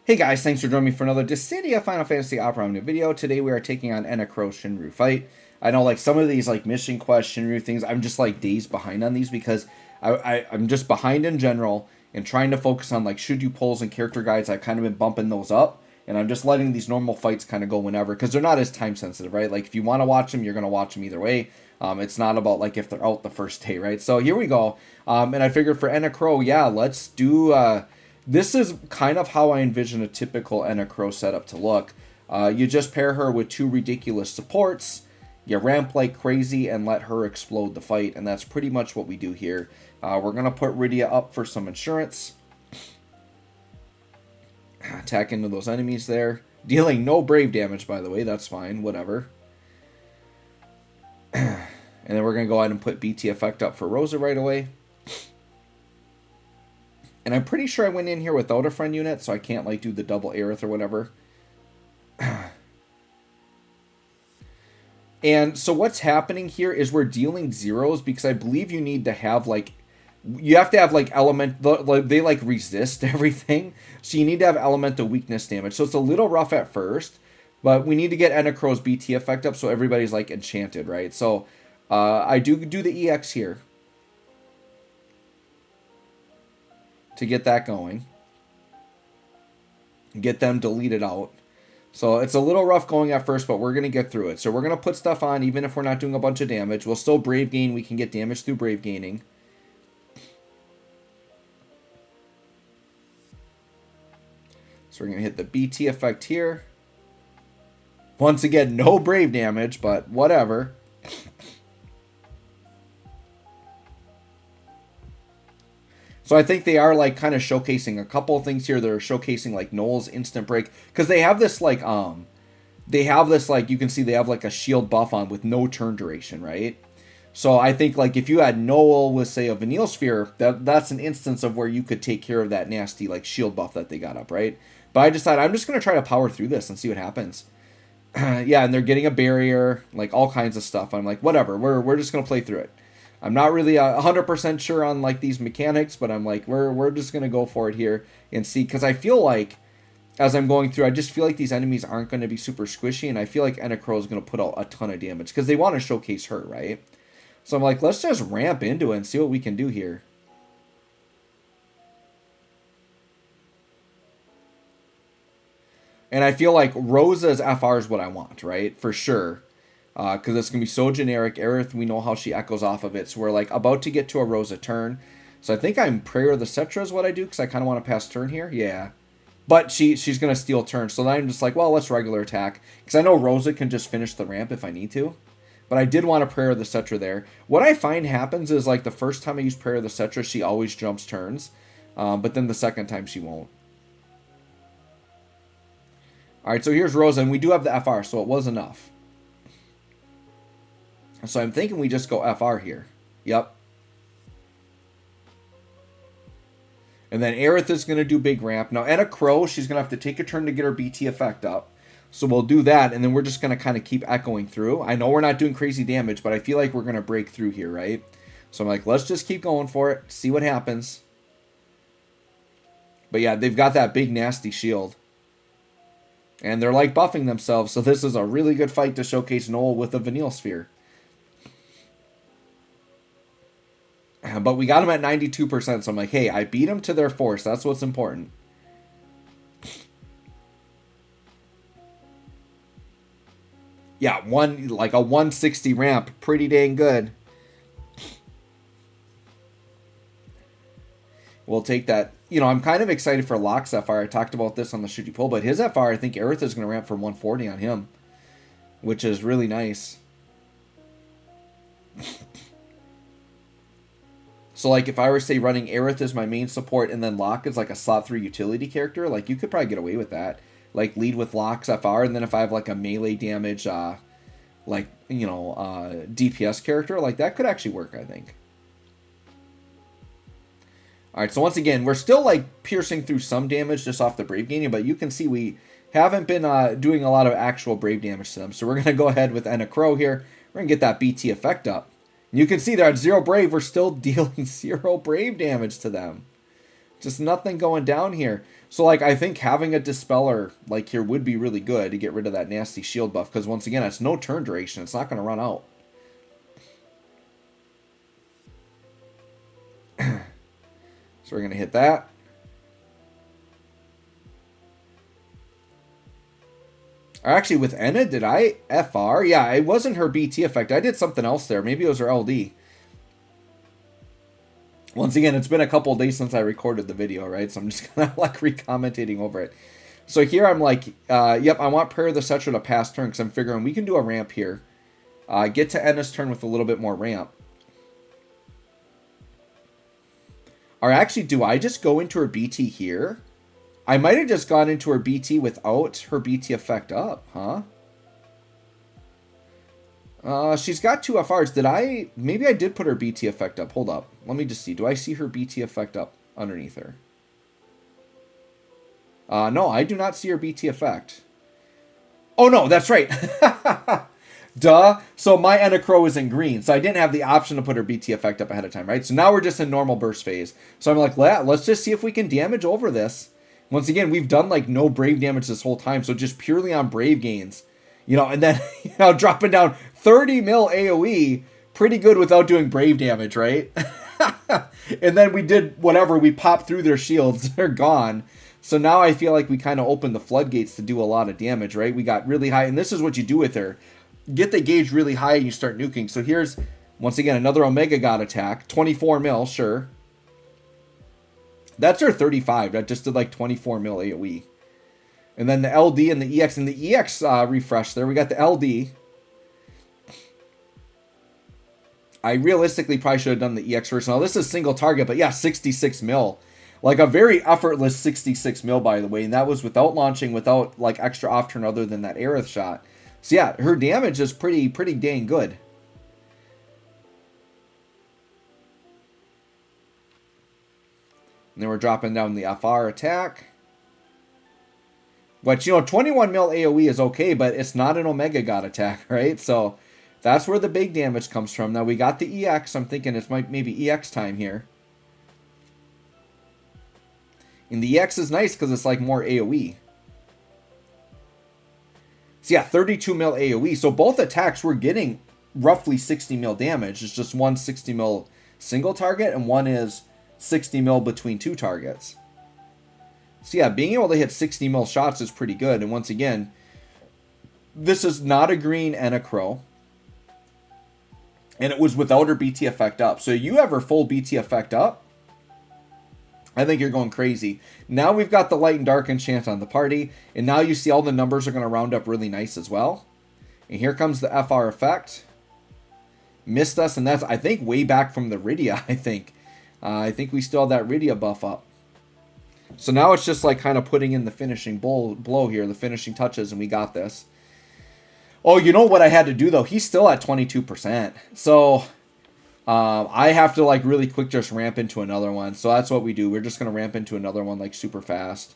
Hey guys, thanks for joining me for another Dissidia Final Fantasy Opera Omni video. Today we are taking on Enna, Kros, Shinryu fight. I know like some of these like mission quest Shinryu things, I'm just like days behind on these because I'm just behind in general and trying to focus on like should you polls and character guides. I've kind of been bumping those up and I'm just letting these normal fights kind of go whenever because they're not as time sensitive, right? Like if you want to watch them, you're going to watch them either way. It's not about like if they're out the first day, right? So here we go. And I figured for Enna Kros, yeah, let's do... This is kind of how I envision a typical Enna Kros setup to look. You just pair her with two ridiculous supports, you ramp like crazy, and let her explode the fight, and that's pretty much what we do here. We're going to put Rydia up for some insurance. Attack into those enemies there. Dealing no brave damage, by the way, that's fine, whatever. And then we're going to go ahead and put BT effect up for Rosa right away. And I'm pretty sure I went in here without a friend unit, so I can't like do the double Aerith or whatever. And so what's happening here is we're dealing zeros because I believe you need to have like, you have to have like they like resist everything. So you need to have elemental weakness damage. So it's a little rough at first, but we need to get Enna Kros BT effect up so everybody's like enchanted, right? So I do the EX here to get that going. Get them deleted out. So it's a little rough going at first, but we're going to get through it. So we're going to put stuff on even if we're not doing a bunch of damage. We'll still brave gain. We can get damage through brave gaining. So we're going to hit the BT effect here. Once again, no brave damage, but whatever. So I think they are like kind of showcasing a couple of things here. They're showcasing like Noel's instant break because they have this like you can see they have like a shield buff on with no turn duration, right? So I think like if you had Noel with say a Vanille Sphere, that's an instance of where you could take care of that nasty like shield buff that they got up, right? But I decided I'm just gonna try to power through this and see what happens. Yeah, and they're getting a barrier, like all kinds of stuff. I'm like, whatever, we're just gonna play through it. I'm not really 100% sure on like these mechanics, but I'm like, we're just gonna go for it here and see, because I feel like as I'm going through, I just feel like these enemies aren't going to be super squishy, and I feel like Enna Kros is going to put out a ton of damage because they want to showcase her, right? So I'm like, let's just ramp into it and see what we can do here. And I feel like Rosa's FR is what I want, right? For sure. Because it's going to be so generic. Aerith, we know how she echoes off of it. So we're like about to get to a Rosa turn. So I think I'm Prayer of the Cetra is what I do. Because I kind of want to pass turn here. Yeah. But she's going to steal turn. So then I'm just like, well, let's regular attack. Because I know Rosa can just finish the ramp if I need to. But I did want a Prayer of the Cetra there. What I find happens is like the first time I use Prayer of the Cetra, she always jumps turns. But then the second time she won't. Alright, so here's Rosa. And we do have the FR. So it was enough. So I'm thinking we just go FR here. Yep. And then Aerith is going to do big ramp. Now, Enna Kros, she's going to have to take a turn to get her BT effect up. So we'll do that, and then we're just going to kind of keep echoing through. I know we're not doing crazy damage, but I feel like we're going to break through here, right? So I'm like, let's just keep going for it. See what happens. But yeah, they've got that big nasty shield. And they're like buffing themselves, so this is a really good fight to showcase Noel with a Vanille Sphere. But we got them at 92%, so I'm like, hey, I beat them to their force. That's what's important. Yeah, like a 160 ramp. Pretty dang good. We'll take that. You know, I'm kind of excited for Locke's FR. I talked about this on the Shoot You Pull, but his FR, I think Aerith is going to ramp for 140 on him, which is really nice. So, like, if I were, say, running Aerith as my main support and then Locke is, like, a slot 3 utility character, like, you could probably get away with that. Like, lead with Locke's FR, and then if I have, like, a melee damage, like, you know, DPS character, like, that could actually work, I think. Alright, so once again, we're still, like, piercing through some damage just off the Brave gaining, but you can see we haven't been doing a lot of actual Brave damage to them. So we're going to go ahead with Enna Kros here. We're going to get that BT effect up. You can see they're at 0 brave. We're still dealing 0 brave damage to them. Just nothing going down here. So, like, I think having a Dispeller, like, here would be really good to get rid of that nasty shield buff. Because, once again, it's no turn duration. It's not going to run out. So, we're going to hit that. Or actually, with Enna, did I FR? Yeah, it wasn't her BT effect. I did something else there. Maybe it was her LD. Once again, it's been a couple of days since I recorded the video, right? So I'm just kind of like recommenting over it. So here I'm like, yep, I want Prayer of the Cetra to pass turn because I'm figuring we can do a ramp here. Get to Enna's turn with a little bit more ramp. Or actually, do I just go into her BT here? I might have just gone into her BT without her BT effect up, huh? She's got 2 FRs. Did I... Maybe I did put her BT effect up. Hold up. Let me just see. Do I see her BT effect up underneath her? No, I do not see her BT effect. Oh, no, that's right. Duh. So my Enna Kros is in green, so I didn't have the option to put her BT effect up ahead of time, right? So now we're just in normal burst phase. So I'm like, let's just see if we can damage over this. Once again, we've done like no Brave damage this whole time, so just purely on Brave gains. You know, and then, you know, dropping down 30 mil AoE, pretty good without doing Brave damage, right? And then we did whatever, we popped through their shields, they're gone. So now I feel like we kind of opened the floodgates to do a lot of damage, right? We got really high, and this is what you do with her. Get the gauge really high and you start nuking. So here's, once again, another Omega God attack. 24 mil, sure. That's her 35. That just did like 24 mil AoE. And then the LD and the EX. And the EX refresh there. We got the LD. I realistically probably should have done the EX first. Now this is single target, but yeah, 66 mil. Like a very effortless 66 mil, by the way. And that was without launching, without like extra off turn other than that Aerith shot. So yeah, her damage is pretty dang good. And then we're dropping down the FR attack. But, you know, 21 mil AoE is okay, but it's not an Omega God attack, right? So that's where the big damage comes from. Now we got the EX. I'm thinking it's maybe EX time here. And the EX is nice because it's like more AoE. So yeah, 32 mil AoE. So both attacks we're getting roughly 60 mil damage. It's just one 60 mil single target and one is 60 mil between 2 targets. So yeah, being able to hit 60 mil shots is pretty good. And once again, this is not a green Enna Kros. And it was without her BT effect up. So you have her full BT effect up, I think you're going crazy. Now we've got the light and dark enchant on the party. And now you see all the numbers are going to round up really nice as well. And here comes the FR effect. Missed us, and that's, I think, way back from the Rydia, I think. I think we still have that Rydia buff up. So now it's just like kind of putting in the finishing blow here, the finishing touches, and we got this. Oh, you know what I had to do, though? He's still at 22%. So I have to like really quick just ramp into another one. So that's what we do. We're just going to ramp into another one like super fast.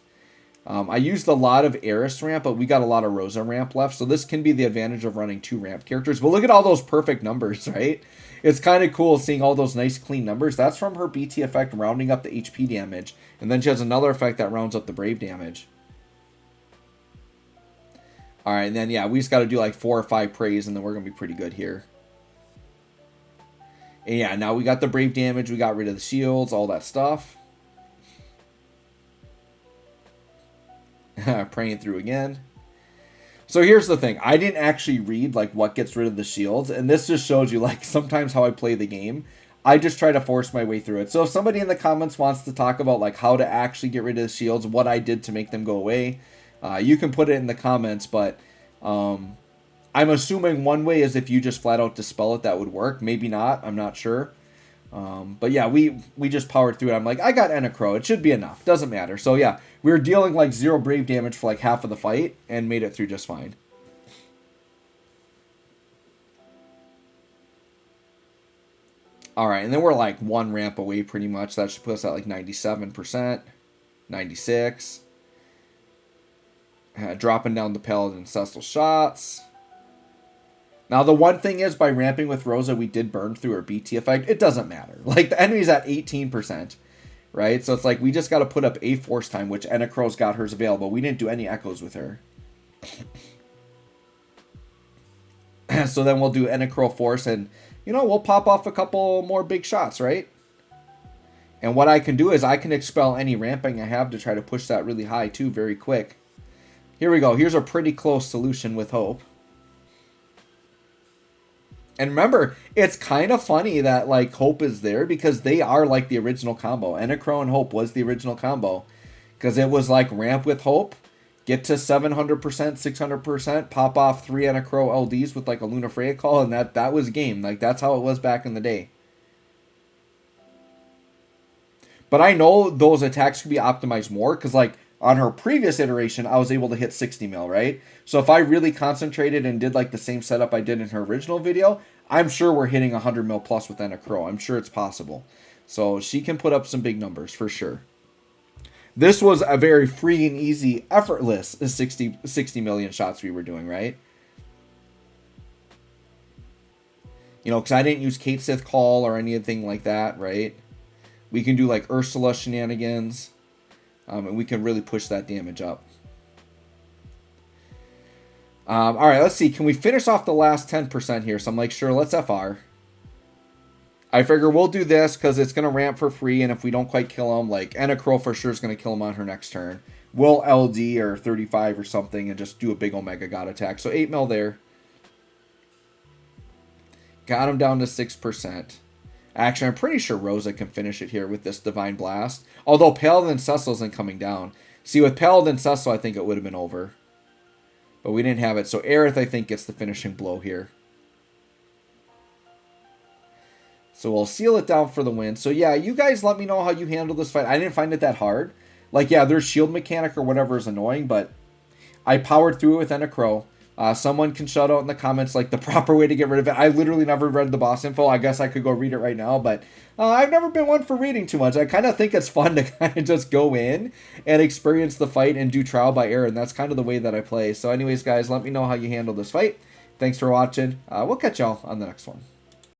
I used a lot of Eris ramp, but we got a lot of Rosa ramp left. So this can be the advantage of running 2 ramp characters. But look at all those perfect numbers, right? It's kind of cool seeing all those nice clean numbers. That's from her BT effect rounding up the HP damage. And then she has another effect that rounds up the Brave damage. Alright, and then yeah, we just got to do like 4 or 5 praise and then we're going to be pretty good here. And yeah, now we got the Brave damage. We got rid of the shields, all that stuff. Praying through again. So here's the thing. I didn't actually read like what gets rid of the shields. And this just shows you like sometimes how I play the game. I just try to force my way through it. So if somebody in the comments wants to talk about like how to actually get rid of the shields, what I did to make them go away, you can put it in the comments. But I'm assuming one way is if you just flat out dispel it, that would work. Maybe not. I'm not sure. But yeah, we just powered through it. I'm like, I got Enna Kros. It should be enough. Doesn't matter. So yeah, we were dealing like 0 Brave damage for like half of the fight and made it through just fine. Alright, and then we're like 1 ramp away pretty much. That should put us at like 97%, 96. Dropping down the Paladin Cecil shots. Now, the one thing is, by ramping with Rosa, we did burn through her BT effect. It doesn't matter. Like, the enemy's at 18%. right? So it's like we just got to put up a force time, which Enna Kros got hers available. We didn't do any echoes with her. So then we'll do Enna Kros force, and, you know, we'll pop off a couple more big shots, right? And what I can do is I can expel any ramping I have to try to push that really high too very quick. Here we go. Here's a pretty close solution with Hope. And remember, it's kind of funny that, like, Hope is there because they are like the original combo. Enna Kros and Hope was the original combo because it was like ramp with Hope, get to 700%, 600%, pop off 3 Enna Kros LDs with like a Luna Freya call, and that was game. Like, that's how it was back in the day. But I know those attacks could be optimized more because, like, on her previous iteration, I was able to hit 60 mil, right? So if I really concentrated and did like the same setup I did in her original video, I'm sure we're hitting 100 mil plus with Enna Kros. I'm sure it's possible. So she can put up some big numbers for sure. This was a very free and easy, effortless 60 million shots we were doing, right? You know, because I didn't use Kate Sith Call or anything like that, right? We can do like Ursula shenanigans. And we can really push that damage up. All right, let's see. Can we finish off the last 10% here? So I'm like, sure, let's FR. I figure we'll do this because it's going to ramp for free. And if we don't quite kill him, like Enna Kros for sure is going to kill him on her next turn. We'll LD or 35 or something and just do a big Omega God attack. So 8 mil there. Got him down to 6%. Actually, I'm pretty sure Rosa can finish it here with this Divine Blast. Although Paladin Cecil isn't coming down. See, with Paladin Cecil, I think it would have been over. But we didn't have it. So Aerith, I think, gets the finishing blow here. So we'll seal it down for the win. So yeah, you guys let me know how you handle this fight. I didn't find it that hard. Like, yeah, their shield mechanic or whatever is annoying, but I powered through it with Enna Kros. Someone can shout out in the comments, like, the proper way to get rid of it. I literally never read the boss info. I guess I could go read it right now, but I've never been one for reading too much. I kind of think it's fun to kind of just go in and experience the fight and do trial by error, and that's kind of the way that I play. So anyways, guys, let me know how you handle this fight. Thanks for watching. We'll catch y'all on the next one.